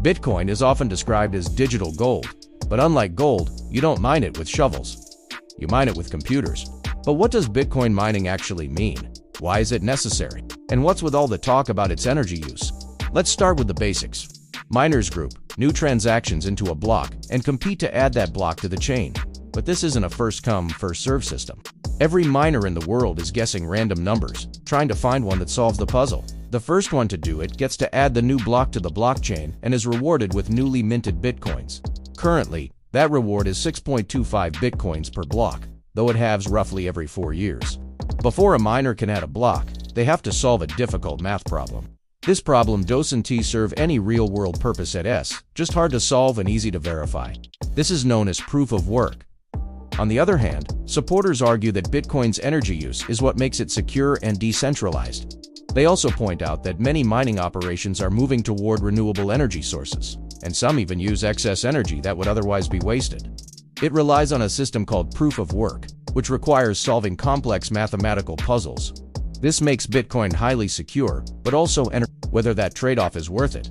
Bitcoin is often described as digital gold, but unlike gold, you don't mine it with shovels. You mine it with computers. But what does Bitcoin mining actually mean? Why is it necessary? And what's with all the talk about its energy use? Let's start with the basics. Miners group new transactions into a block and compete to add that block to the chain. But this isn't a first-come, first-served system. Every miner in the world is guessing random numbers, trying to find one that solves the puzzle. The first one to do it gets to add the new block to the blockchain and is rewarded with newly minted bitcoins. Currently, that reward is 6.25 bitcoins per block, though it halves roughly every 4 years. Before a miner can add a block, they have to solve a difficult math problem. This problem doesn't serve any real-world purpose at all, just hard to solve and easy to verify. This is known as proof of work. On the other hand, supporters argue that Bitcoin's energy use is what makes it secure and decentralized. They also point out that many mining operations are moving toward renewable energy sources, and some even use excess energy that would otherwise be wasted. It relies on a system called proof of work, which requires solving complex mathematical puzzles. This makes Bitcoin highly secure, but also whether that trade-off is worth it.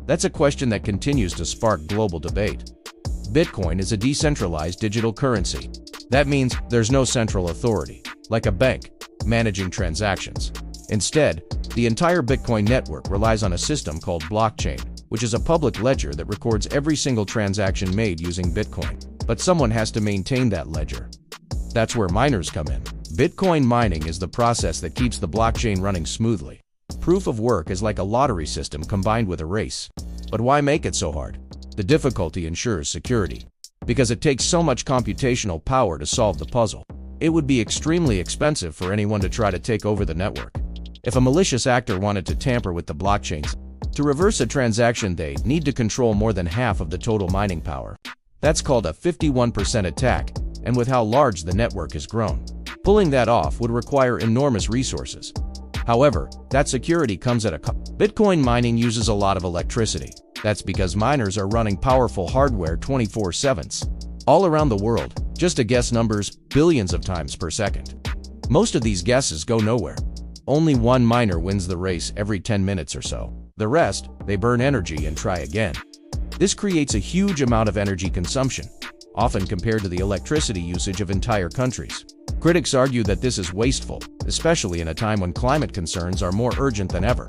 That's a question that continues to spark global debate. Bitcoin is a decentralized digital currency. That means there's no central authority, like a bank, managing transactions. Instead, the entire Bitcoin network relies on a system called blockchain, which is a public ledger that records every single transaction made using Bitcoin. But someone has to maintain that ledger. That's where miners come in. Bitcoin mining is the process that keeps the blockchain running smoothly. Proof of work is like a lottery system combined with a race. But why make it so hard? The difficulty ensures security. Because it takes so much computational power to solve the puzzle. It would be extremely expensive for anyone to try to take over the network. If a malicious actor wanted to tamper with the blockchains, to reverse a transaction they'd need to control more than half of the total mining power. That's called a 51% attack, and with how large the network has grown, pulling that off would require enormous resources. However, that security comes at a cost. Bitcoin mining uses a lot of electricity. That's because miners are running powerful hardware 24/7, all around the world, just to guess numbers, billions of times per second. Most of these guesses go nowhere. Only one miner wins the race every 10 minutes or so. The rest, they burn energy and try again. This creates a huge amount of energy consumption, often compared to the electricity usage of entire countries. Critics argue that this is wasteful, especially in a time when climate concerns are more urgent than ever.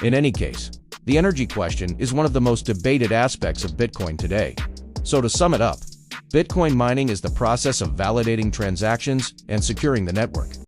In any case, the energy question is one of the most debated aspects of Bitcoin today. So to sum it up, Bitcoin mining is the process of validating transactions and securing the network.